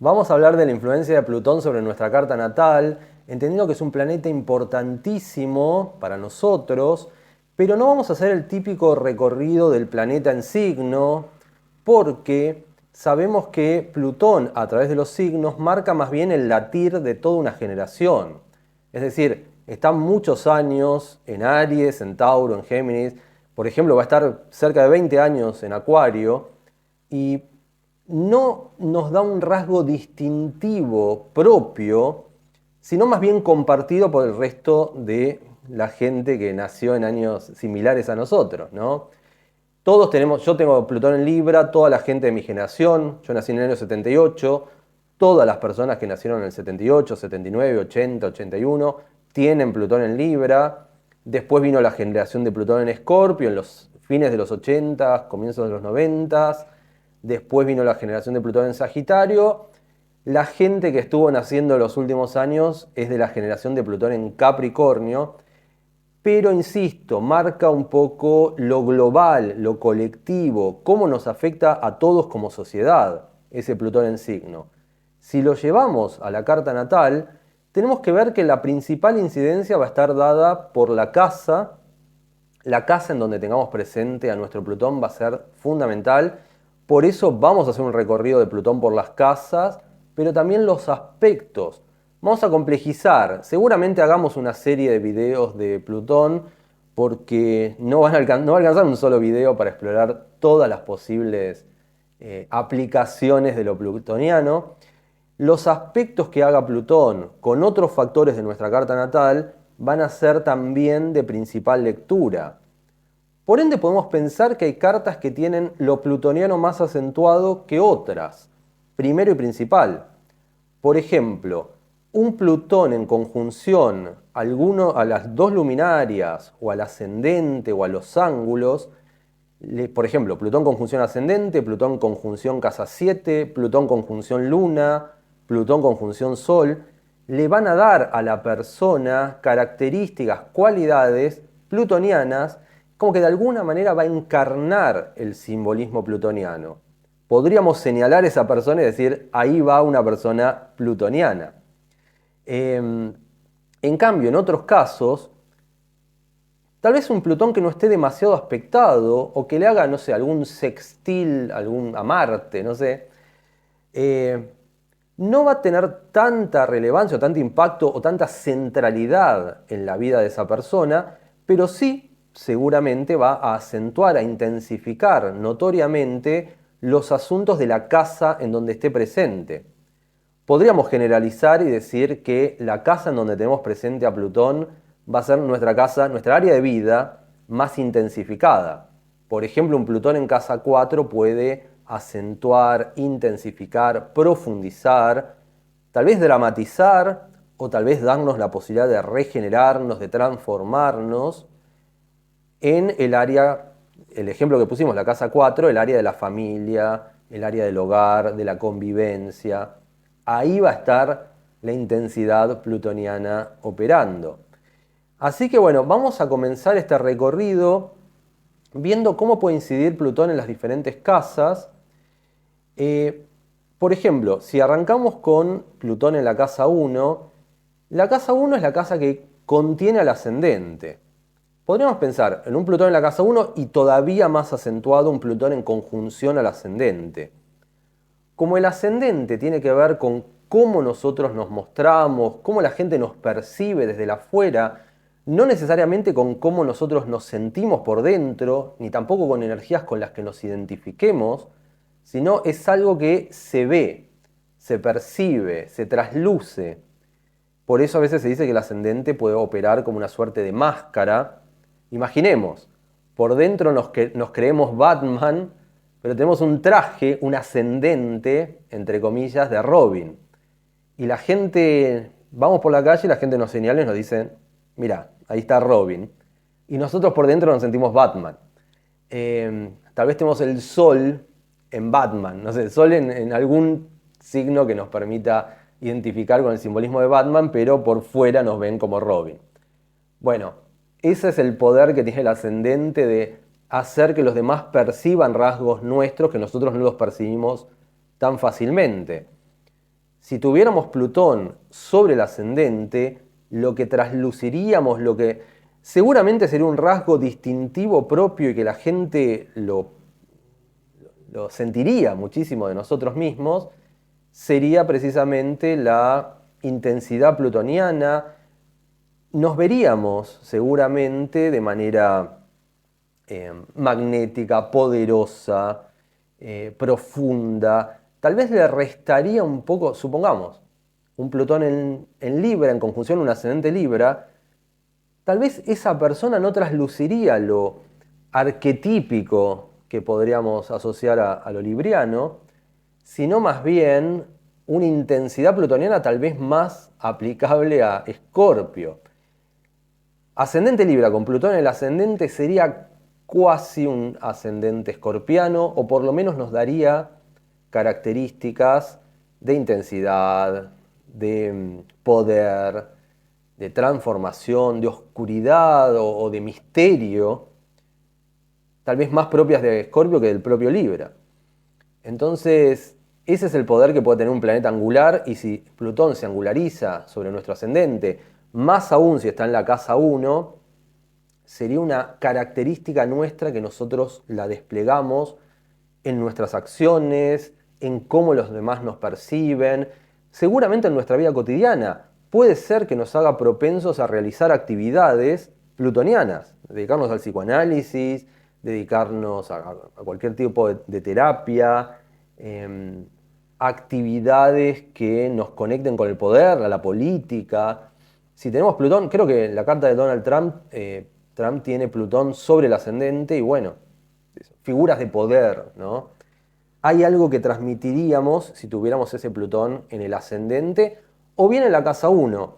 Vamos a hablar de la influencia de Plutón sobre nuestra carta natal, entendiendo que es un planeta importantísimo para nosotros, pero no vamos a hacer el típico recorrido del planeta en signo, porque sabemos que Plutón a través de los signos marca más bien el latir de toda una generación. Es decir, está muchos años en Aries, en Tauro, en Géminis, por ejemplo, va a estar cerca de 20 años en Acuario, y no nos da un rasgo distintivo propio, sino más bien compartido por el resto de la gente que nació en años similares a nosotros, ¿no? Todos tenemos, yo tengo Plutón en Libra, toda la gente de mi generación, yo nací en el año 78, todas las personas que nacieron en el 78, 79, 80, 81 tienen Plutón en Libra. Después vino la generación de Plutón en Escorpio en los fines de los 80, comienzos de los 90. Después vino la generación de Plutón en Sagitario. La gente que estuvo naciendo en los últimos años es de la generación de Plutón en Capricornio, pero insisto, marca un poco lo global, lo colectivo, cómo nos afecta a todos como sociedad ese Plutón en signo. Si lo llevamos a la carta natal, tenemos que ver que la principal incidencia va a estar dada por la casa en donde tengamos presente a nuestro Plutón va a ser fundamental. Por eso vamos a hacer un recorrido de Plutón por las casas, pero también los aspectos. Vamos a complejizar. Seguramente hagamos una serie de videos de Plutón porque no va a alcanzar un solo video para explorar todas las posibles aplicaciones de lo plutoniano. Los aspectos que haga Plutón con otros factores de nuestra carta natal van a ser también de principal lectura. Por ende podemos pensar que hay cartas que tienen lo plutoniano más acentuado que otras, primero y principal. Por ejemplo, un Plutón en conjunción a las dos luminarias o al ascendente o a los ángulos, por ejemplo, Plutón conjunción ascendente, Plutón conjunción casa 7, Plutón conjunción luna, Plutón conjunción sol, le van a dar a la persona características, cualidades plutonianas, como que de alguna manera va a encarnar el simbolismo plutoniano. Podríamos señalar a esa persona y decir, ahí va una persona plutoniana. En cambio, en otros casos, tal vez un Plutón que no esté demasiado aspectado o que le haga, no sé, algún sextil a Marte, no sé, eh, no va a tener tanta relevancia o tanto impacto o tanta centralidad en la vida de esa persona, pero sí seguramente va a acentuar, a intensificar notoriamente los asuntos de la casa en donde esté presente. Podríamos generalizar y decir que la casa en donde tenemos presente a Plutón va a ser nuestra casa, nuestra área de vida más intensificada. Por ejemplo, un Plutón en casa 4 puede acentuar, intensificar, profundizar, tal vez dramatizar o tal vez darnos la posibilidad de regenerarnos, de transformarnos en el área, el ejemplo que pusimos, la casa 4, el área de la familia, el área del hogar, de la convivencia. Ahí va a estar la intensidad plutoniana operando. Así que bueno, vamos a comenzar este recorrido viendo cómo puede incidir Plutón en las diferentes casas. Eh, por ejemplo, si arrancamos con Plutón en la casa 1, la casa 1 es la casa que contiene al ascendente. Podríamos pensar en un Plutón en la casa 1 y todavía más acentuado un Plutón en conjunción al ascendente. Como el ascendente tiene que ver con cómo nosotros nos mostramos, cómo la gente nos percibe desde la afuera, no necesariamente con cómo nosotros nos sentimos por dentro, ni tampoco con energías con las que nos identifiquemos, sino es algo que se ve, se percibe, se trasluce. Por eso a veces se dice que el ascendente puede operar como una suerte de máscara. Imaginemos, por dentro nos creemos Batman, pero tenemos un traje, un ascendente, entre comillas, de Robin. Y la gente, vamos por la calle y la gente nos señala y nos dice, mira, ahí está Robin. Y nosotros por dentro nos sentimos Batman. Tal vez tenemos el sol en Batman, no sé, el sol en algún signo que nos permita identificar con el simbolismo de Batman, pero por fuera nos ven como Robin. Bueno, ese es el poder que tiene el ascendente de hacer que los demás perciban rasgos nuestros que nosotros no los percibimos tan fácilmente. Si tuviéramos Plutón sobre el ascendente, lo que trasluciríamos, lo que seguramente sería un rasgo distintivo propio y que la gente lo sentiría muchísimo de nosotros mismos, sería precisamente la intensidad plutoniana. Nos veríamos seguramente de manera magnética, poderosa, profunda. Tal vez le restaría un poco, supongamos, un Plutón en Libra, en conjunción un ascendente Libra, tal vez esa persona no trasluciría lo arquetípico que podríamos asociar a lo libriano, sino más bien una intensidad plutoniana tal vez más aplicable a Escorpio. Ascendente Libra con Plutón en el ascendente sería cuasi un ascendente escorpiano, o por lo menos nos daría características de intensidad, de poder, de transformación, de oscuridad o de misterio, tal vez más propias de Escorpio que del propio Libra. Entonces, ese es el poder que puede tener un planeta angular, y si Plutón se angulariza sobre nuestro ascendente, más aún si está en la casa 1, sería una característica nuestra que nosotros la desplegamos en nuestras acciones, en cómo los demás nos perciben, seguramente en nuestra vida cotidiana. Puede ser que nos haga propensos a realizar actividades plutonianas, dedicarnos al psicoanálisis, dedicarnos a cualquier tipo de terapia, actividades que nos conecten con el poder, a la política. Si tenemos Plutón, creo que en la carta de Donald Trump, Trump tiene Plutón sobre el ascendente y bueno, figuras de poder, ¿no? Hay algo que transmitiríamos si tuviéramos ese Plutón en el ascendente o bien en la casa 1.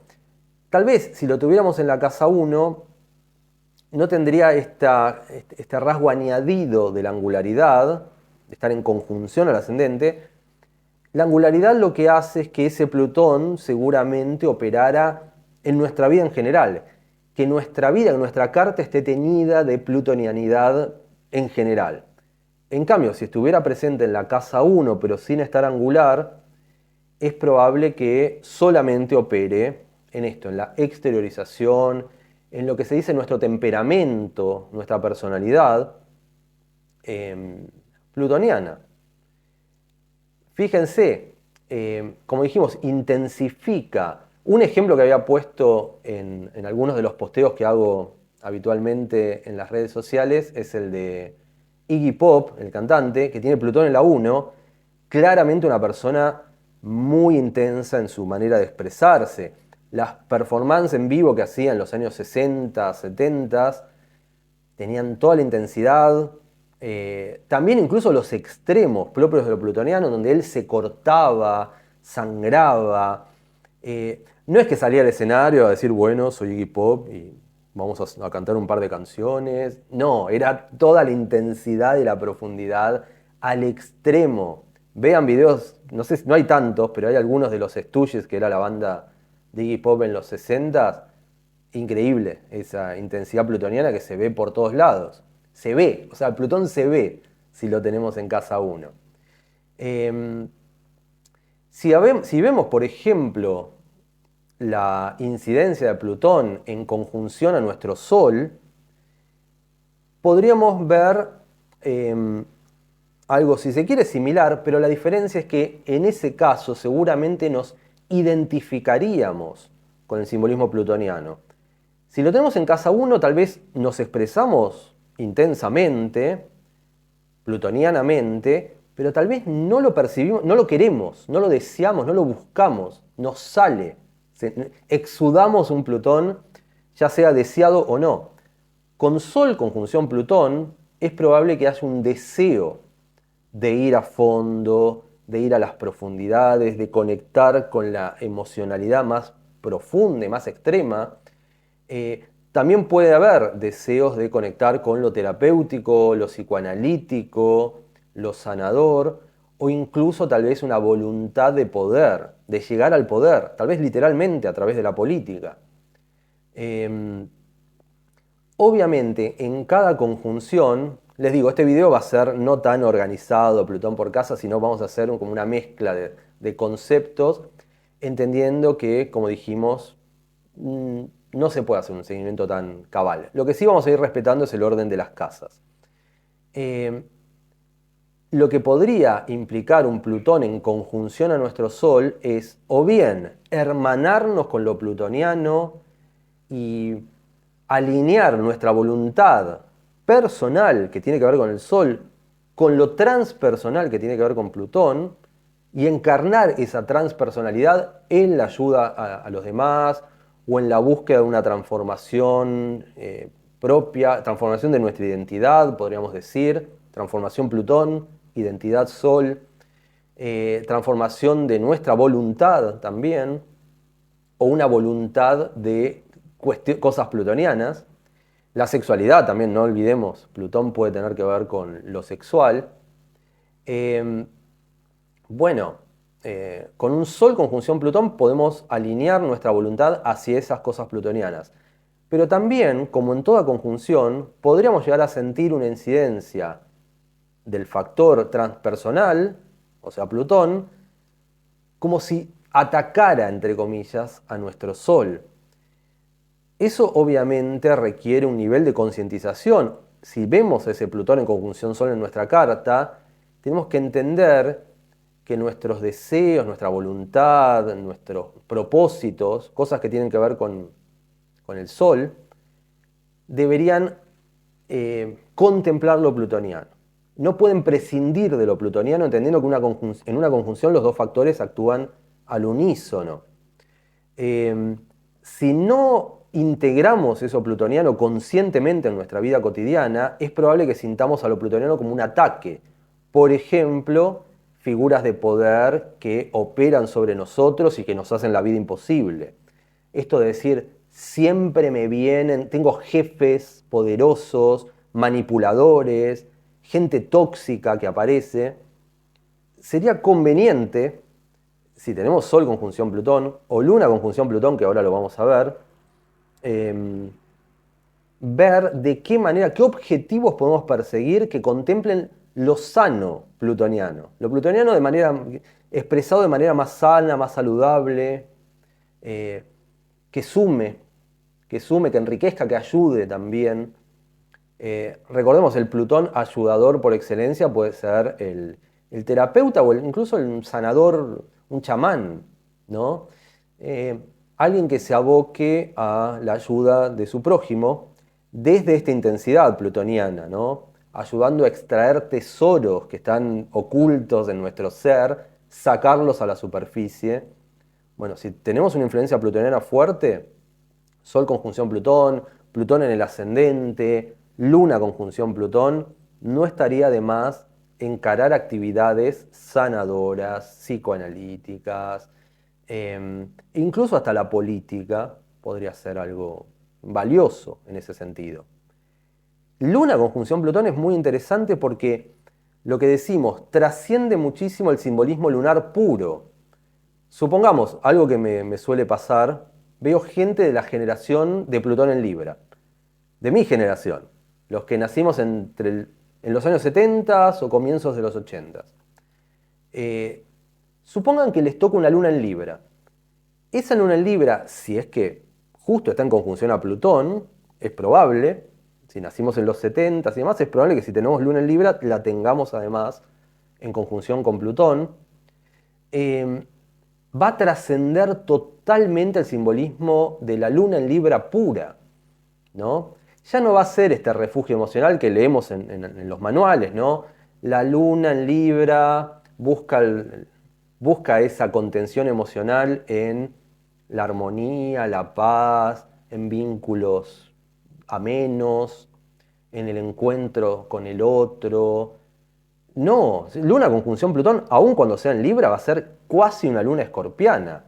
Tal vez si lo tuviéramos en la casa 1 no tendría este rasgo añadido de la angularidad, de estar en conjunción al ascendente. La angularidad lo que hace es que ese Plutón seguramente operara en nuestra vida en general, que nuestra vida, que nuestra carta esté teñida de plutonianidad en general. En cambio, si estuviera presente en la casa 1 pero sin estar angular, es probable que solamente opere en esto, en la exteriorización, en lo que se dice nuestro temperamento, nuestra personalidad plutoniana. Fíjense, como dijimos, intensifica. Un ejemplo que había puesto en algunos de los posteos que hago habitualmente en las redes sociales es el de Iggy Pop, el cantante, que tiene Plutón en la 1, claramente una persona muy intensa en su manera de expresarse. Las performances en vivo que hacía en los años 60, 70 tenían toda la intensidad, también incluso los extremos propios de lo plutoniano, donde él se cortaba, sangraba. No es que salía al escenario a decir, bueno, soy Iggy Pop y vamos a cantar un par de canciones. No, era toda la intensidad y la profundidad al extremo. Vean videos, no sé, no hay tantos, pero hay algunos de los Stooges, que era la banda de Iggy Pop en los 60. Increíble esa intensidad plutoniana que se ve por todos lados. Se ve, o sea, Plutón se ve si lo tenemos en casa 1. Si vemos, por ejemplo, la incidencia de Plutón en conjunción a nuestro Sol, podríamos ver algo, si se quiere, similar, pero la diferencia es que en ese caso seguramente nos identificaríamos con el simbolismo plutoniano. Si lo tenemos en casa 1, tal vez nos expresamos intensamente, plutonianamente, pero tal vez no lo percibimos, no lo queremos, no lo deseamos, no lo buscamos, nos sale. Exudamos un Plutón, ya sea deseado o no. Con Sol conjunción Plutón, es probable que haya un deseo de ir a fondo, de ir a las profundidades, de conectar con la emocionalidad más profunda y más extrema. También puede haber deseos de conectar con lo terapéutico, lo psicoanalítico, lo sanador, o incluso tal vez una voluntad de poder, de llegar al poder, tal vez literalmente a través de la política. Obviamente, en cada conjunción, les digo, este video va a ser no tan organizado, Plutón por casa, sino vamos a hacer como una mezcla de conceptos, entendiendo que, como dijimos, no se puede hacer un seguimiento tan cabal. Lo que sí vamos a ir respetando es el orden de las casas. Lo que podría implicar un Plutón en conjunción a nuestro Sol es o bien hermanarnos con lo plutoniano y alinear nuestra voluntad personal que tiene que ver con el Sol con lo transpersonal que tiene que ver con Plutón y encarnar esa transpersonalidad en la ayuda a los demás o en la búsqueda de una transformación propia, transformación de nuestra identidad, podríamos decir, transformación Plutón, identidad Sol, transformación de nuestra voluntad también, o una voluntad de cosas plutonianas. La sexualidad también, no olvidemos, Plutón puede tener que ver con lo sexual. Con un Sol conjunción Plutón podemos alinear nuestra voluntad hacia esas cosas plutonianas. Pero también, como en toda conjunción, podríamos llegar a sentir una incidencia del factor transpersonal, o sea, Plutón, como si atacara, entre comillas, a nuestro Sol. Eso obviamente requiere un nivel de concientización. Si vemos ese Plutón en conjunción Sol en nuestra carta, tenemos que entender que nuestros deseos, nuestra voluntad, nuestros propósitos, cosas que tienen que ver con el Sol, deberían contemplar lo plutoniano. No pueden prescindir de lo plutoniano, entendiendo que en una conjunción los dos factores actúan al unísono. Si no integramos eso plutoniano conscientemente en nuestra vida cotidiana, es probable que sintamos a lo plutoniano como un ataque. Por ejemplo, figuras de poder que operan sobre nosotros y que nos hacen la vida imposible. Esto de decir, siempre me vienen, tengo jefes poderosos, manipuladores, gente tóxica que aparece. Sería conveniente, si tenemos Sol conjunción Plutón o Luna conjunción Plutón, que ahora lo vamos a ver, ver de qué manera, qué objetivos podemos perseguir que contemplen lo sano plutoniano. Lo plutoniano expresado de manera más sana, más saludable, que sume, que enriquezca, que ayude también. Recordemos, el Plutón ayudador por excelencia puede ser el terapeuta o incluso el sanador, un chamán, ¿no? Alguien que se aboque a la ayuda de su prójimo desde esta intensidad plutoniana, ¿no? Ayudando a extraer tesoros que están ocultos en nuestro ser, sacarlos a la superficie. Bueno, si tenemos una influencia plutoniana fuerte, Sol conjunción Plutón, Plutón en el ascendente, Luna conjunción Plutón, no estaría de más encarar actividades sanadoras, psicoanalíticas, incluso hasta la política podría ser algo valioso en ese sentido. Luna conjunción Plutón es muy interesante porque lo que decimos trasciende muchísimo el simbolismo lunar puro. Supongamos, algo que me suele pasar, veo gente de la generación de Plutón en Libra, de mi generación, los que nacimos en los años 70 o comienzos de los 80. Supongan que les toca una luna en Libra. Esa luna en Libra, si es que justo está en conjunción a Plutón, es probable, si nacimos en los 70 y demás, es probable que si tenemos luna en Libra la tengamos además en conjunción con Plutón. Va a trascender totalmente el simbolismo de la luna en Libra pura, ¿no? Ya no va a ser este refugio emocional que leemos en los manuales, ¿no? La luna en Libra busca esa contención emocional en la armonía, la paz, en vínculos amenos, en el encuentro con el otro. No, Luna conjunción Plutón, aun cuando sea en Libra, va a ser cuasi una luna escorpiana.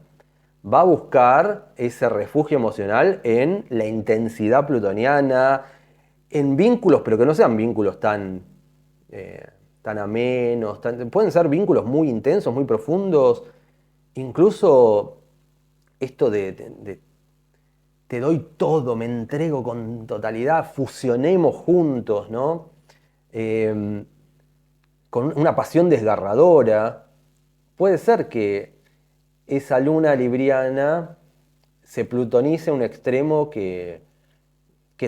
Va a buscar ese refugio emocional en la intensidad plutoniana, en vínculos, pero que no sean vínculos tan amenos, pueden ser vínculos muy intensos, muy profundos, incluso esto de te doy todo, me entrego con totalidad, fusionemos juntos, ¿no? Con una pasión desgarradora, puede ser que esa luna libriana se plutonice a un extremo que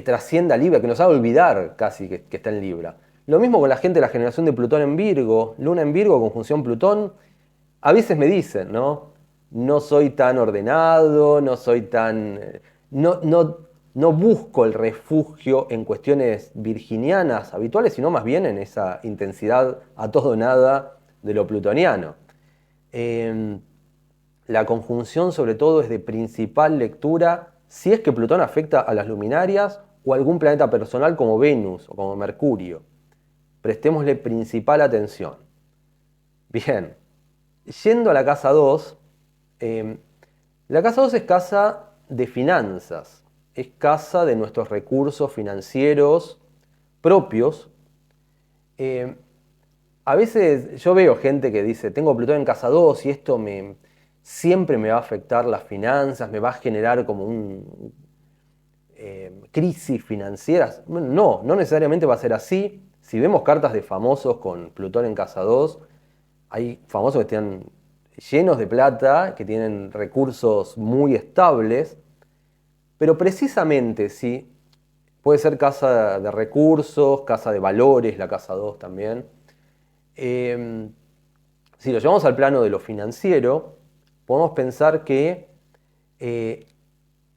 trascienda a Libra, que nos haga olvidar casi que está en Libra. Lo mismo con la gente de la generación de Plutón en Virgo. Luna en Virgo, conjunción Plutón. A veces me dicen, ¿no? No soy tan ordenado, no soy tan... no busco el refugio en cuestiones virginianas habituales, sino más bien en esa intensidad a todo o nada de lo plutoniano. La conjunción sobre todo es de principal lectura si es que Plutón afecta a las luminarias o a algún planeta personal como Venus o como Mercurio. Prestémosle principal atención. Bien, yendo a la casa 2, la casa 2 es casa de finanzas, es casa de nuestros recursos financieros propios. A veces yo veo gente que dice, tengo Plutón en casa 2 y esto siempre me va a afectar las finanzas, me va a generar como crisis financieras. No, no necesariamente va a ser así. Si vemos cartas de famosos con Plutón en casa 2, hay famosos que están llenos de plata, que tienen recursos muy estables, pero precisamente si puede ser casa de recursos, casa de valores, la casa 2 también. Si lo llevamos al plano de lo financiero, podemos pensar que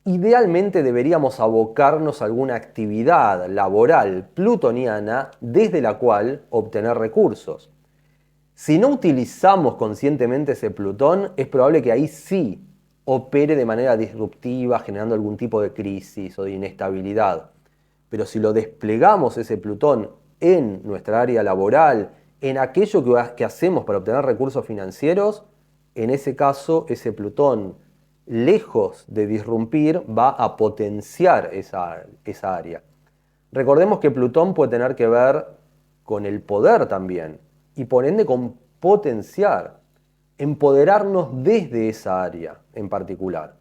idealmente deberíamos abocarnos a alguna actividad laboral plutoniana desde la cual obtener recursos. Si no utilizamos conscientemente ese Plutón, es probable que ahí sí opere de manera disruptiva, generando algún tipo de crisis o de inestabilidad. Pero si lo desplegamos ese Plutón en nuestra área laboral, en aquello que hacemos para obtener recursos financieros, en ese caso ese Plutón, lejos de disrumpir, va a potenciar esa área. Recordemos que Plutón puede tener que ver con el poder también, y por ende con potenciar, empoderarnos desde esa área en particular.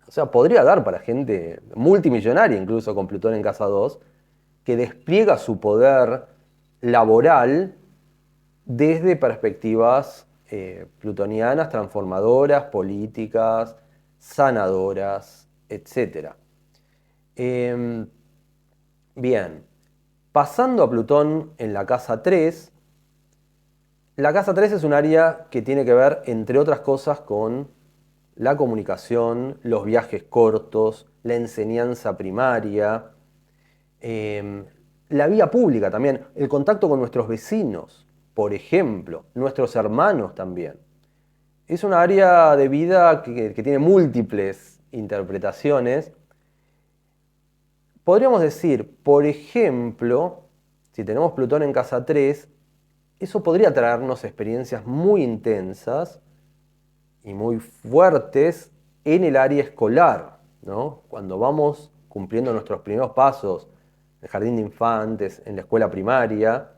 O sea, podría dar para gente multimillonaria, incluso con Plutón en casa 2, que despliega su poder laboral desde perspectivas plutonianas, transformadoras, políticas, sanadoras, etc. Bien, pasando a Plutón en la casa 3, la casa 3 es un área que tiene que ver, entre otras cosas, con la comunicación, los viajes cortos, la enseñanza primaria, la vía pública también, el contacto con nuestros vecinos, por ejemplo, nuestros hermanos también. Es una área de vida que tiene múltiples interpretaciones. Podríamos decir, por ejemplo, si tenemos Plutón en casa 3, eso podría traernos experiencias muy intensas y muy fuertes en el área escolar, ¿no? Cuando vamos cumpliendo nuestros primeros pasos en el jardín de infantes, en la escuela primaria,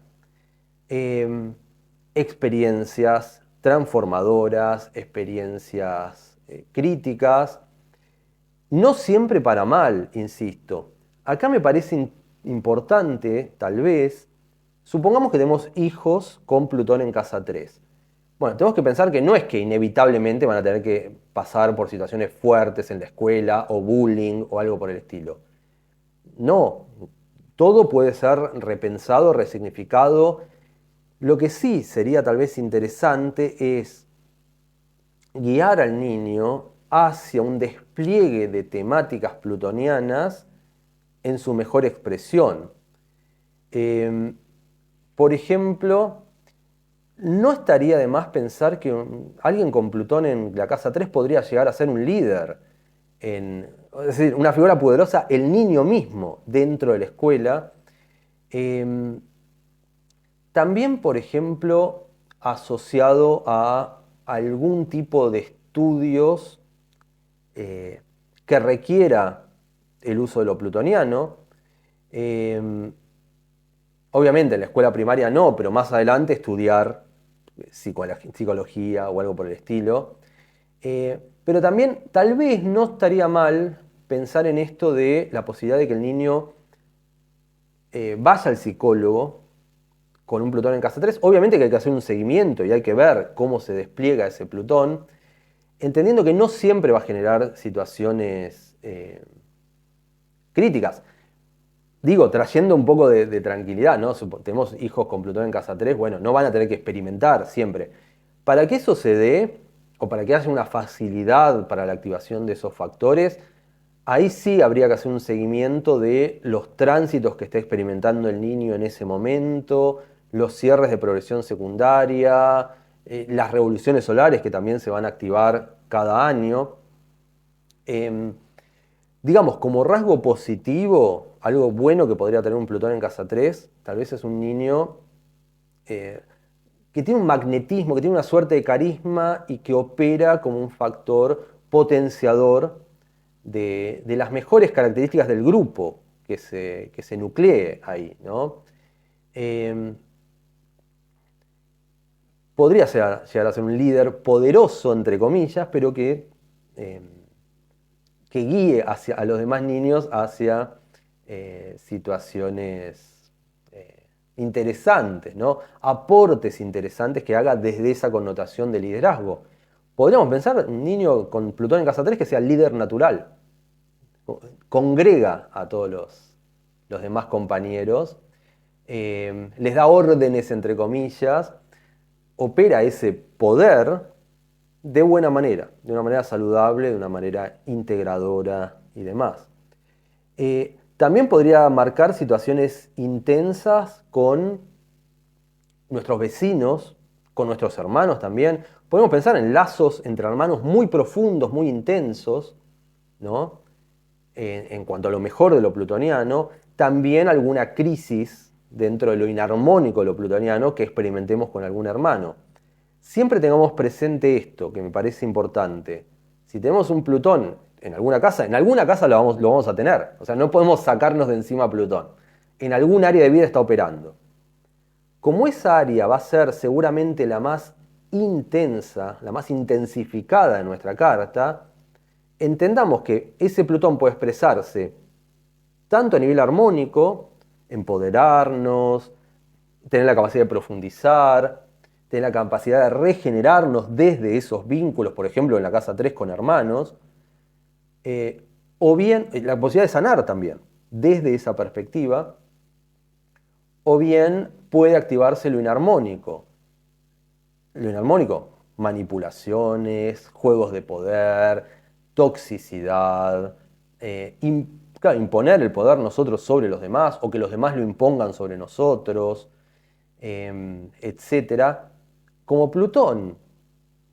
experiencias transformadoras, experiencias críticas, no siempre para mal, insisto. Acá me parece importante, tal vez, supongamos que tenemos hijos con Plutón en casa 3. Bueno, tenemos que pensar que no es que inevitablemente van a tener que pasar por situaciones fuertes en la escuela o bullying o algo por el estilo. No, todo puede ser repensado, resignificado. Lo que sí sería tal vez interesante es guiar al niño hacia un despliegue de temáticas plutonianas en su mejor expresión. Por ejemplo, no estaría de más pensar que alguien con Plutón en la casa 3 podría llegar a ser un líder, es decir, una figura poderosa, el niño mismo dentro de la escuela. También, por ejemplo, asociado a algún tipo de estudios que requiera el uso de lo plutoniano. Obviamente en la escuela primaria no, pero más adelante estudiar psicología o algo por el estilo. Pero también tal vez no estaría mal pensar en esto de la posibilidad de que el niño vaya al psicólogo con un Plutón en casa 3. Obviamente que hay que hacer un seguimiento y hay que ver cómo se despliega ese Plutón, entendiendo que no siempre va a generar situaciones críticas. Digo, trayendo un poco de tranquilidad, ¿no? Tenemos hijos con Plutón en casa 3, bueno, no van a tener que experimentar siempre. Para que eso se dé, o para que haya una facilidad para la activación de esos factores, ahí sí habría que hacer un seguimiento de los tránsitos que esté experimentando el niño en ese momento, los cierres de progresión secundaria, las revoluciones solares que también se van a activar cada año. Em, digamos, como rasgo positivo, algo bueno que podría tener un Plutón en casa 3, tal vez es un niño que tiene un magnetismo, que tiene una suerte de carisma y que opera como un factor potenciador de las mejores características del grupo que se nuclee ahí, ¿no? Eh, podría llegar a ser un líder poderoso, entre comillas, pero eh, que guíe a los demás niños hacia situaciones interesantes, ¿no? Aportes interesantes que haga desde esa connotación de liderazgo. Podríamos pensar un niño con Plutón en casa 3 que sea líder natural, congrega a todos los demás compañeros, les da órdenes, entre comillas, opera ese poder de buena manera, de una manera saludable, de una manera integradora y demás. También podría marcar situaciones intensas con nuestros vecinos, con nuestros hermanos también. Podemos pensar en lazos entre hermanos muy profundos, muy intensos, ¿no? En cuanto a lo mejor de lo plutoniano, también alguna crisis dentro de lo inarmónico de lo plutoniano que experimentemos con algún hermano. Siempre tengamos presente esto, que me parece importante. Si tenemos un Plutón en alguna casa lo vamos a tener. O sea, no podemos sacarnos de encima a Plutón. En algún área de vida está operando. Como esa área va a ser seguramente la más intensa, la más intensificada de nuestra carta, entendamos que ese Plutón puede expresarse tanto a nivel armónico, empoderarnos, tener la capacidad de profundizar, tener la capacidad de regenerarnos desde esos vínculos, por ejemplo, en la casa 3 con hermanos, o bien la posibilidad de sanar también, desde esa perspectiva, o bien puede activarse lo inarmónico. Lo inarmónico, manipulaciones, juegos de poder, toxicidad, claro, imponer el poder nosotros sobre los demás o que los demás lo impongan sobre nosotros, etcétera. Como Plutón,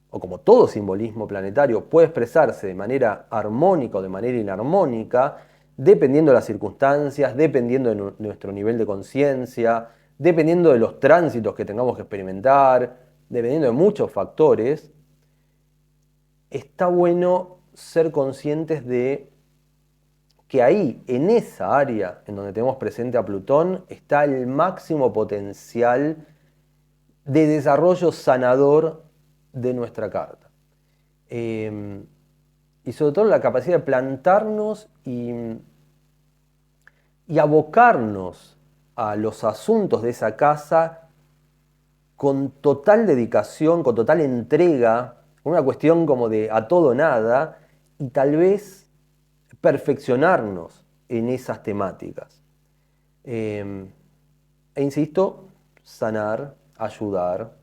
o como todo simbolismo planetario, puede expresarse de manera armónica o de manera inarmónica, dependiendo de las circunstancias, dependiendo de nuestro nivel de conciencia, dependiendo de los tránsitos que tengamos que experimentar, dependiendo de muchos factores, está bueno ser conscientes de que ahí, en esa área en donde tenemos presente a Plutón, está el máximo potencial de desarrollo sanador de nuestra carta. Y sobre todo la capacidad de plantarnos y abocarnos a los asuntos de esa casa con total dedicación, con total entrega, una cuestión como de a todo o nada, y tal vez perfeccionarnos en esas temáticas. E insisto, sanar, ayudar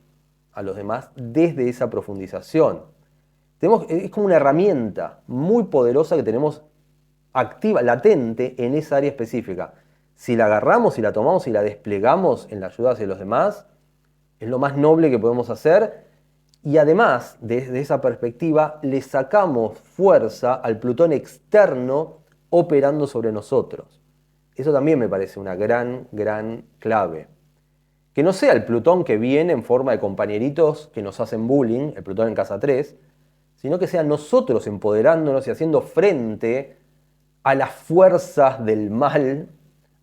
a los demás desde esa profundización. Es como una herramienta muy poderosa que tenemos activa, latente en esa área específica. Si la agarramos, si la tomamos y la desplegamos en la ayuda hacia los demás, es lo más noble que podemos hacer. Y además, desde esa perspectiva, le sacamos fuerza al Plutón externo operando sobre nosotros. Eso también me parece una gran, gran clave. Que no sea el Plutón que viene en forma de compañeritos que nos hacen bullying, el Plutón en casa 3, sino que sea nosotros empoderándonos y haciendo frente a las fuerzas del mal,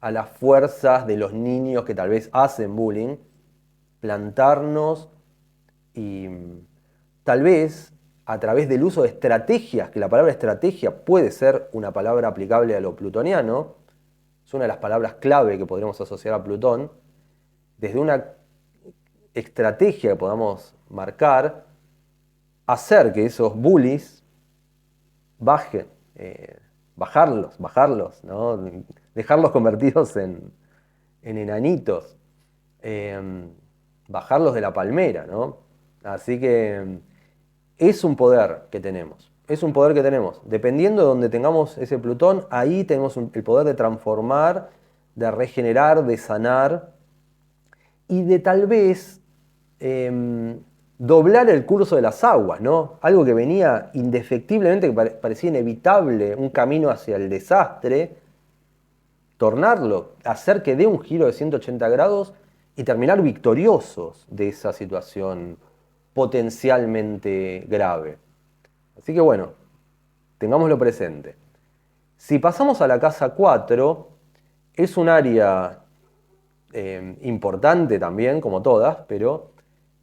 a las fuerzas de los niños que tal vez hacen bullying, plantarnos y tal vez a través del uso de estrategias, que la palabra estrategia puede ser una palabra aplicable a lo plutoniano, es una de las palabras clave que podremos asociar a Plutón, desde una estrategia que podamos marcar, hacer que esos bullies bajen, bajarlos, ¿no? Dejarlos convertidos en enanitos, bajarlos de la palmera, ¿no? Así que es un poder que tenemos, es un poder que tenemos. Dependiendo de donde tengamos ese Plutón, ahí tenemos el poder de transformar, de regenerar, de sanar y de tal vez doblar el curso de las aguas, ¿no? Algo que venía indefectiblemente, que parecía inevitable, un camino hacia el desastre, tornarlo, hacer que dé un giro de 180 grados y terminar victoriosos de esa situación potencialmente grave. Así que bueno, tengámoslo presente. Si pasamos a la casa 4, es un área importante también, como todas, pero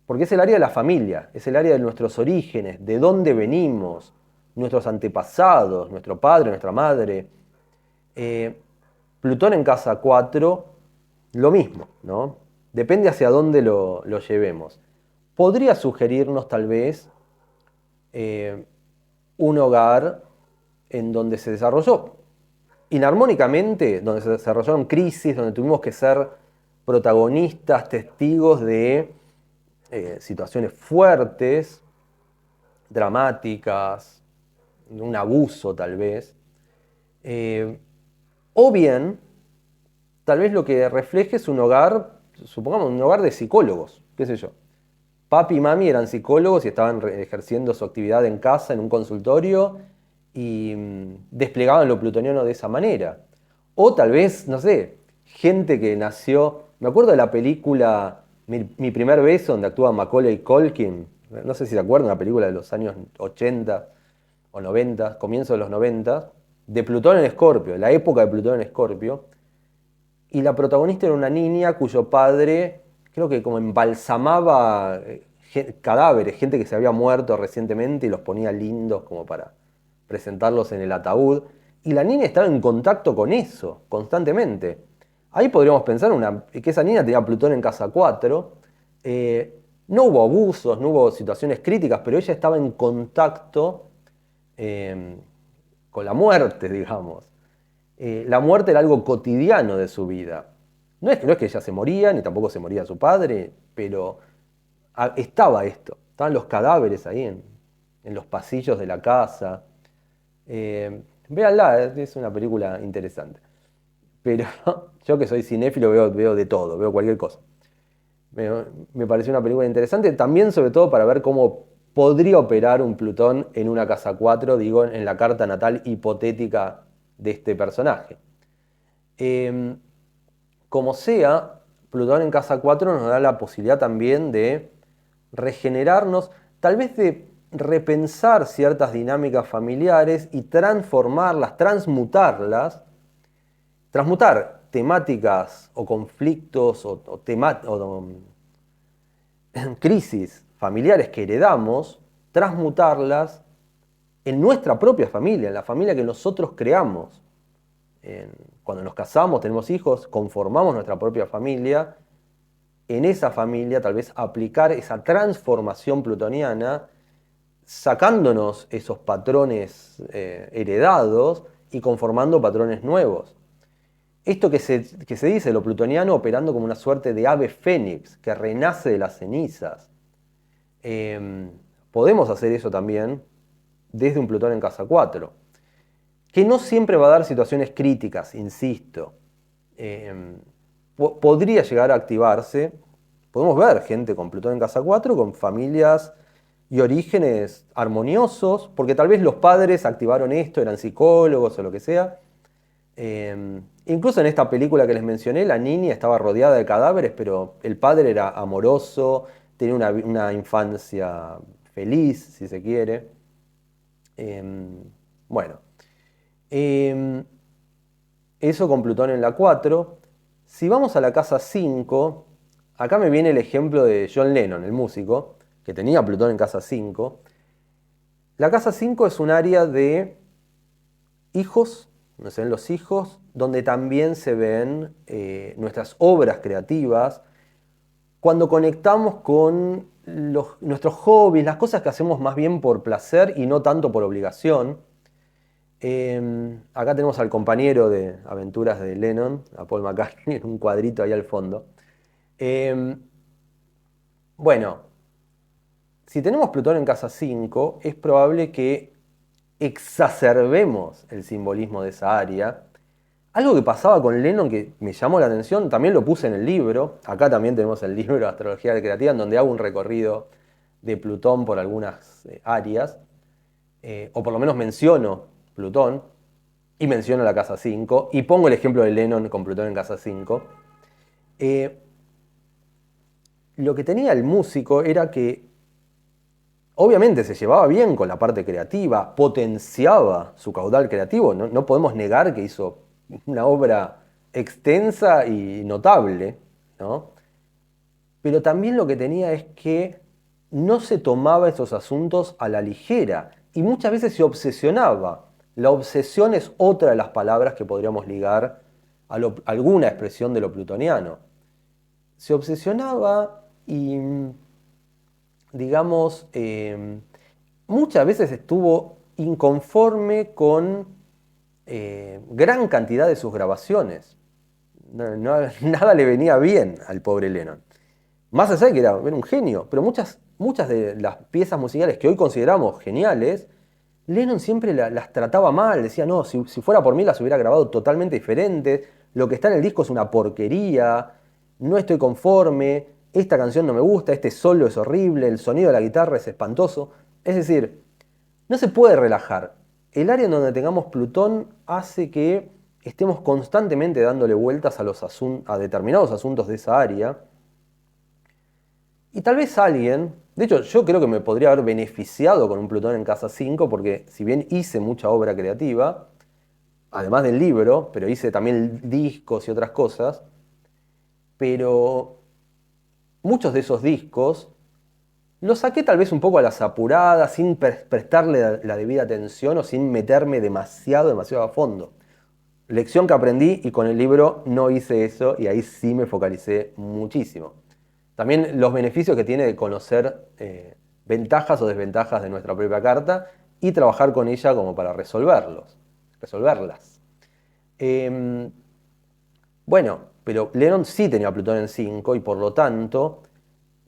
porque es el área de la familia, es el área de nuestros orígenes, de dónde venimos, nuestros antepasados, nuestro padre, nuestra madre. Plutón en casa 4, lo mismo, ¿no? Depende hacia dónde lo llevemos. Podría sugerirnos tal vez un hogar en donde se desarrolló inarmónicamente, donde se desarrollaron crisis, donde tuvimos que ser protagonistas, testigos de situaciones fuertes, dramáticas, un abuso tal vez. O bien, tal vez lo que refleje es un hogar, supongamos, un hogar de psicólogos, qué sé yo. Papi y mami eran psicólogos y estaban ejerciendo su actividad en casa, en un consultorio, y desplegaban lo plutoniano de esa manera. O tal vez, no sé, gente que nació... Me acuerdo de la película Mi primer beso, donde actúa Macaulay Culkin. No sé si se acuerdan, una película de los años 80 o 90, comienzo de los 90, de Plutón en Escorpio, la época de Plutón en Escorpio. Y la protagonista era una niña cuyo padre, creo que como embalsamaba cadáveres, gente que se había muerto recientemente y los ponía lindos como para presentarlos en el ataúd. Y la niña estaba en contacto con eso constantemente. Ahí podríamos pensar que esa niña tenía Plutón en casa 4. No hubo abusos, no hubo situaciones críticas, pero ella estaba en contacto eh, con la muerte, digamos. La muerte era algo cotidiano de su vida. No es que ella se moría, ni tampoco se moría su padre, pero estaba esto. Estaban los cadáveres ahí en los pasillos de la casa. Véanla, es una película interesante. Pero yo que soy cinéfilo veo de todo, veo cualquier cosa. Me, me pareció una película interesante, también sobre todo para ver cómo podría operar un Plutón en una casa 4, digo, en la carta natal hipotética de este personaje. Em, Como sea, Plutón en casa 4 nos da la posibilidad también de regenerarnos, tal vez de repensar ciertas dinámicas familiares y transformarlas, transmutar temáticas o conflictos crisis familiares que heredamos, transmutarlas en nuestra propia familia, en la familia que nosotros creamos. Cuando nos casamos, tenemos hijos, conformamos nuestra propia familia. En esa familia tal vez aplicar esa transformación plutoniana, sacándonos esos patrones heredados y conformando patrones nuevos. Esto que se dice, lo plutoniano operando como una suerte de ave fénix que renace de las cenizas. Podemos hacer eso también desde un Plutón en casa 4, que no siempre va a dar situaciones críticas, insisto. Podría llegar a activarse. Podemos ver gente con Plutón en casa 4, con familias y orígenes armoniosos, porque tal vez los padres activaron esto, eran psicólogos o lo que sea. Incluso en esta película que les mencioné, la niña estaba rodeada de cadáveres, pero el padre era amoroso, tenía una infancia feliz, si se quiere. Bueno, em, eso con Plutón en la 4. Si vamos a la casa 5, acá me viene el ejemplo de John Lennon, el músico, que tenía Plutón en casa 5. La casa 5 es un área de hijos, donde se ven los hijos, donde también se ven nuestras obras creativas, cuando conectamos con nuestros hobbies, las cosas que hacemos más bien por placer y no tanto por obligación. Acá tenemos al compañero de aventuras de Lennon, a Paul McCartney, en un cuadrito ahí al fondo. Em, bueno, si tenemos Plutón en casa 5, es probable que exacerbemos el simbolismo de esa área. Algo que pasaba con Lennon que me llamó la atención, también lo puse en el libro, acá también tenemos el libro de Astrología Creativa, en donde hago un recorrido de Plutón por algunas áreas, o por lo menos menciono Plutón, y menciono la casa 5, y pongo el ejemplo de Lennon con Plutón en casa 5. Eh, lo que tenía el músico era que obviamente se llevaba bien con la parte creativa, potenciaba su caudal creativo, no podemos negar que hizo una obra extensa y notable, ¿no? Pero también lo que tenía es que no se tomaba esos asuntos a la ligera y muchas veces se obsesionaba. La obsesión es otra de las palabras que podríamos ligar a alguna expresión de lo plutoniano. Se obsesionaba y, digamos, muchas veces estuvo inconforme con gran cantidad de sus grabaciones. Nada le venía bien al pobre Lennon. Más allá de que era un genio, pero muchas de las piezas musicales que hoy consideramos geniales, Lennon siempre las trataba mal, decía, no, si fuera por mí las hubiera grabado totalmente diferentes, lo que está en el disco es una porquería, no estoy conforme, esta canción no me gusta, este solo es horrible, el sonido de la guitarra es espantoso. Es decir, no se puede relajar. El área en donde tengamos Plutón hace que estemos constantemente dándole vueltas a determinados asuntos de esa área. Y tal vez alguien, de hecho yo creo que me podría haber beneficiado con un Plutón en casa 5, porque si bien hice mucha obra creativa, además del libro, pero hice también discos y otras cosas, pero muchos de esos discos los saqué tal vez un poco a las apuradas, sin prestarle la debida atención o sin meterme demasiado a fondo. Lección que aprendí y con el libro no hice eso y ahí sí me focalicé muchísimo. También los beneficios que tiene de conocer ventajas o desventajas de nuestra propia carta y trabajar con ella como para resolverlas. Em, bueno, pero Lennon sí tenía Plutón en 5 y por lo tanto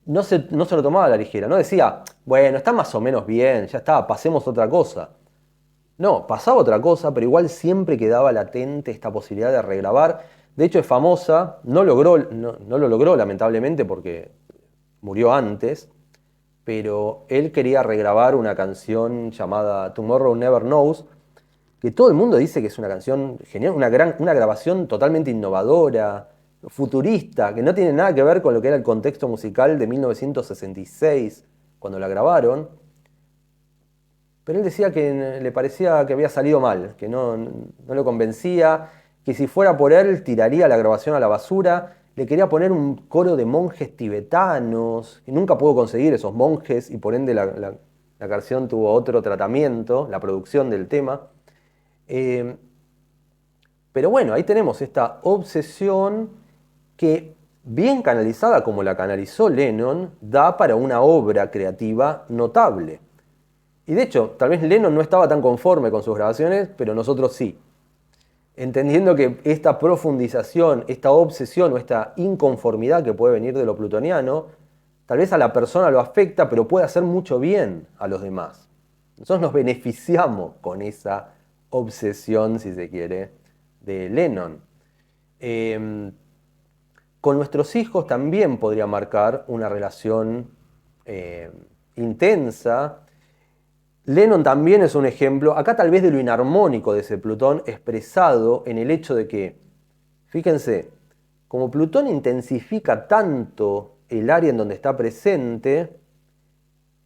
no se lo tomaba a la ligera. No decía, bueno, está más o menos bien, ya está, pasemos a otra cosa. No, pasaba otra cosa, pero igual siempre quedaba latente esta posibilidad de regrabar. De hecho, es famosa, no lo logró lamentablemente porque murió antes, pero él quería regrabar una canción llamada Tomorrow Never Knows, que todo el mundo dice que es una canción genial, una grabación totalmente innovadora, futurista, que no tiene nada que ver con lo que era el contexto musical de 1966, cuando la grabaron. Pero él decía que le parecía que había salido mal, que no lo convencía, que si fuera por él tiraría la grabación a la basura. Le quería poner un coro de monjes tibetanos, que nunca pudo conseguir esos monjes y por ende la canción tuvo otro tratamiento, la producción del tema. Eh, pero bueno, ahí tenemos esta obsesión que, bien canalizada como la canalizó Lennon, da para una obra creativa notable. Y de hecho, tal vez Lennon no estaba tan conforme con sus grabaciones, pero nosotros sí. Entendiendo que esta profundización, esta obsesión o esta inconformidad que puede venir de lo plutoniano, tal vez a la persona lo afecta, pero puede hacer mucho bien a los demás. Nosotros nos beneficiamos con esa obsesión, si se quiere, de Lennon. Eh, con nuestros hijos también podría marcar una relación intensa. Lennon también es un ejemplo, acá tal vez de lo inarmónico de ese Plutón expresado en el hecho de que, fíjense, como Plutón intensifica tanto el área en donde está presente,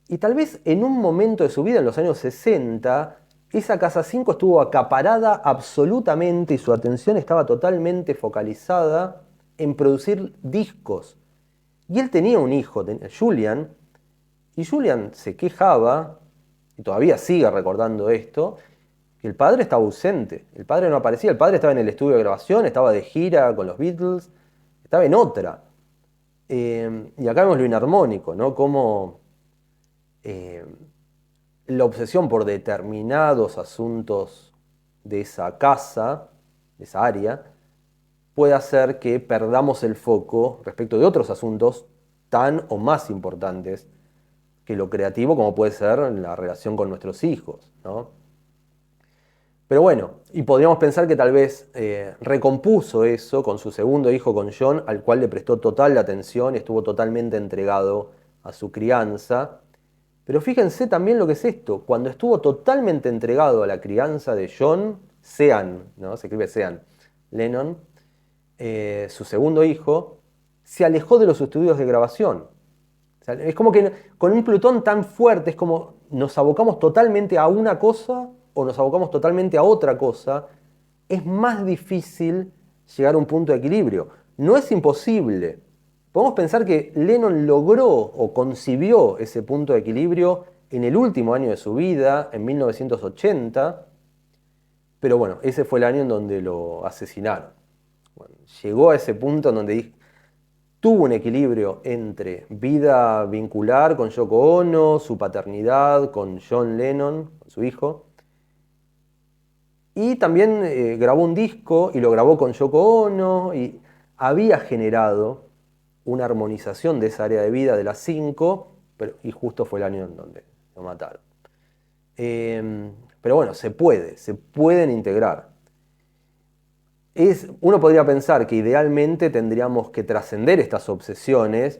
y tal vez en un momento de su vida, en los años 60, esa casa 5 estuvo acaparada absolutamente y su atención estaba totalmente focalizada en producir discos. Y él tenía un hijo, Julian, y Julian se quejaba, y todavía sigue recordando esto, que el padre estaba ausente, el padre no aparecía, el padre estaba en el estudio de grabación, estaba de gira con los Beatles, estaba en otra. Y acá vemos lo inarmónico, ¿no? Cómo eh, la obsesión por determinados asuntos de esa casa, de esa área, puede hacer que perdamos el foco respecto de otros asuntos tan o más importantes que lo creativo, como puede ser la relación con nuestros hijos, ¿no? Pero bueno, y podríamos pensar que tal vez recompuso eso con su segundo hijo, con John, al cual le prestó total atención y estuvo totalmente entregado a su crianza. Pero fíjense también lo que es esto, cuando estuvo totalmente entregado a la crianza de John, Sean, ¿no? Se escribe Sean, Lennon, su segundo hijo, se alejó de los estudios de grabación. O sea, es como que con un Plutón tan fuerte es como nos abocamos totalmente a una cosa o nos abocamos totalmente a otra cosa. Es más difícil llegar a un punto de equilibrio. No es imposible. Podemos pensar que Lennon logró o concibió ese punto de equilibrio en el último año de su vida, en 1980, pero bueno, ese fue el año en donde lo asesinaron. Bueno, llegó a ese punto en donde tuvo un equilibrio entre vida vincular con Yoko Ono, su paternidad con John Lennon, su hijo, y también grabó un disco y lo grabó con Yoko Ono y había generado una armonización de esa área de vida de las cinco, y justo fue el año en donde lo mataron. Pero bueno, se pueden integrar. Uno podría pensar que idealmente tendríamos que trascender estas obsesiones,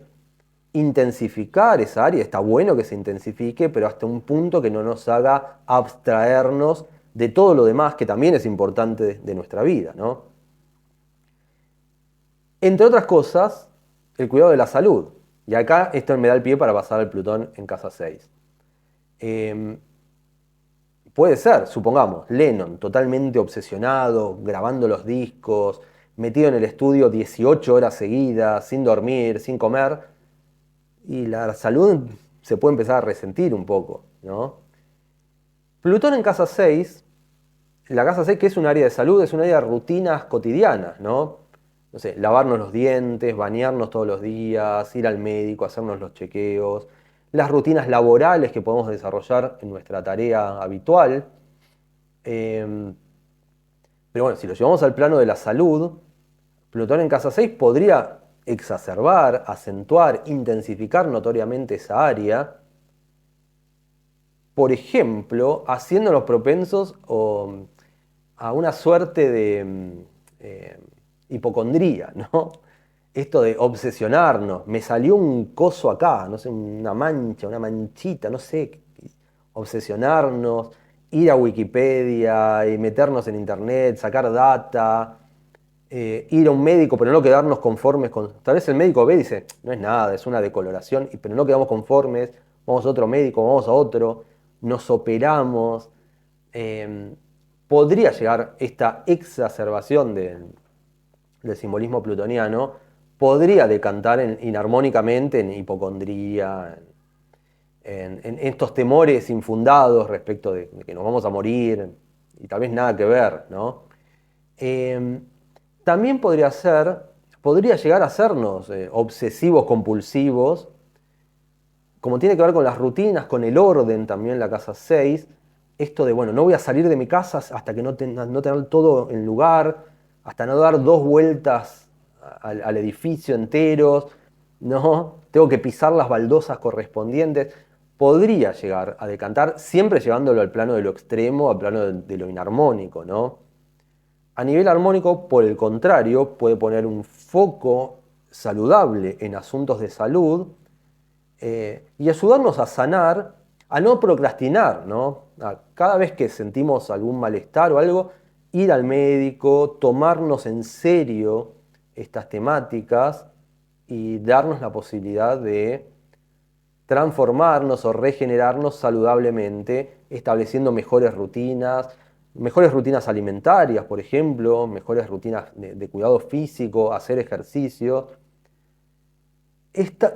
intensificar esa área, está bueno que se intensifique, pero hasta un punto que no nos haga abstraernos de todo lo demás que también es importante de nuestra vida, ¿no? Entre otras cosas, el cuidado de la salud. Y acá esto me da el pie para pasar al Plutón en casa 6. Puede ser, supongamos, Lennon, totalmente obsesionado, grabando los discos, metido en el estudio 18 horas seguidas, sin dormir, sin comer, y la salud se puede empezar a resentir un poco, ¿no? Plutón en casa 6, la casa 6 que es un área de salud, es un área de rutinas cotidianas, ¿no? No sé, lavarnos los dientes, bañarnos todos los días, ir al médico, hacernos los chequeos, las rutinas laborales que podemos desarrollar en nuestra tarea habitual. Pero bueno, si lo llevamos al plano de la salud, Plutón en casa 6 podría exacerbar, acentuar, intensificar notoriamente esa área, por ejemplo, haciéndonos propensos a una suerte de hipocondría, ¿no? Esto de obsesionarnos, me salió un coso acá, no sé, una mancha, una manchita, no sé, obsesionarnos, ir a Wikipedia y meternos en internet, sacar data, ir a un médico, pero no quedarnos conformes con... Tal vez el médico ve y dice, no es nada, es una decoloración, pero no quedamos conformes, vamos a otro médico, vamos a otro, nos operamos. eh, Podría llegar esta exacerbación del simbolismo plutoniano, podría decantar inarmónicamente en hipocondría, en estos temores infundados respecto de que nos vamos a morir, y tal vez nada que ver, ¿no? Eh, También podría llegar a sernos obsesivos compulsivos, como tiene que ver con las rutinas, con el orden también, la casa 6, esto de, bueno, no voy a salir de mi casa hasta que no tener todo en lugar, hasta no dar dos vueltas al edificio enteros, ¿no? Tengo que pisar las baldosas correspondientes. Podría llegar a decantar, siempre llevándolo al plano de lo extremo, al plano de lo inarmónico, ¿no? A nivel armónico, por el contrario, puede poner un foco saludable en asuntos de salud y ayudarnos a sanar, a no procrastinar, ¿no? Cada vez que sentimos algún malestar o algo, ir al médico, tomarnos en serio estas temáticas y darnos la posibilidad de transformarnos o regenerarnos saludablemente, estableciendo mejores rutinas alimentarias, por ejemplo, mejores rutinas de cuidado físico, hacer ejercicio.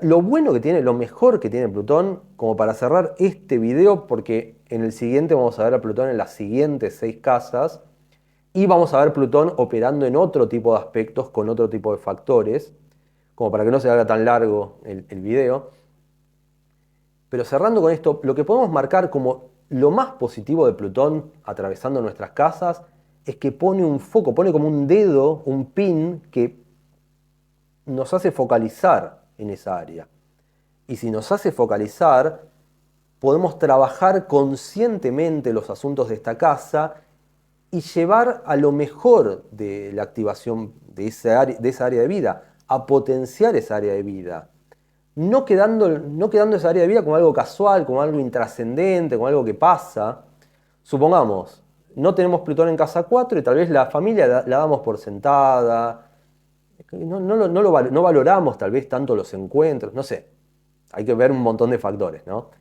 Lo bueno que tiene, lo mejor que tiene Plutón, como para cerrar este video, porque en el siguiente vamos a ver a Plutón en las siguientes 6 casas, y vamos a ver Plutón operando en otro tipo de aspectos, con otro tipo de factores. como para que no se haga tan largo el video. Pero cerrando con esto, lo que podemos marcar como lo más positivo de Plutón atravesando nuestras casas es que pone un foco, pone como un dedo, un pin que nos hace focalizar en esa área. Y si nos hace focalizar, podemos trabajar conscientemente los asuntos de esta casa y llevar a lo mejor de la activación de esa área de vida, a potenciar esa área de vida. No quedando esa área de vida como algo casual, como algo intrascendente, como algo que pasa. Supongamos, no tenemos Plutón en casa 4 y tal vez la familia la damos por sentada, no valoramos tal vez tanto los encuentros, no sé. Hay que ver un montón de factores, ¿no?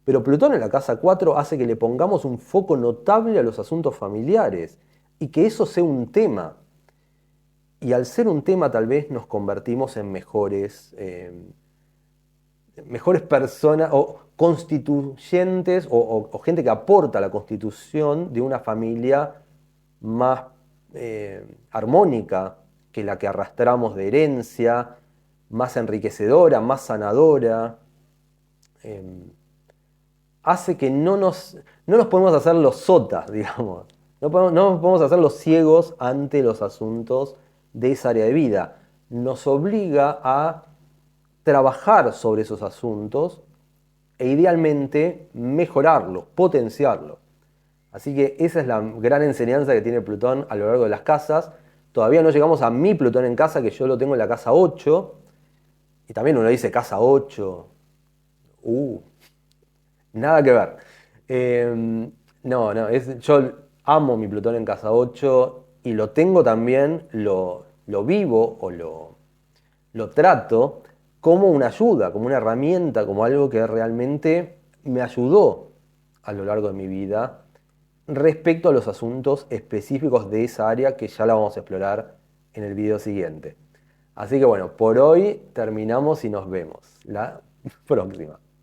Pero Plutón en la casa 4 hace que le pongamos un foco notable a los asuntos familiares y que eso sea un tema. Y al ser un tema tal vez nos convertimos en mejores personas o constituyentes o gente que aporta a la constitución de una familia más armónica que la que arrastramos de herencia, más enriquecedora, más sanadora. Hace que no nos podemos hacer los sotas, digamos. No podemos hacer los ciegos ante los asuntos de esa área de vida. Nos obliga a trabajar sobre esos asuntos e idealmente mejorarlos, potenciarlos. Así que esa es la gran enseñanza que tiene Plutón a lo largo de las casas. Todavía no llegamos a mi Plutón en casa, que yo lo tengo en la casa 8. Y también uno dice casa 8. Nada que ver. No, yo amo mi Plutón en casa 8 y lo tengo también, lo vivo o lo trato como una ayuda, como una herramienta, como algo que realmente me ayudó a lo largo de mi vida respecto a los asuntos específicos de esa área que ya la vamos a explorar en el video siguiente. Así que bueno, por hoy terminamos y nos vemos la próxima.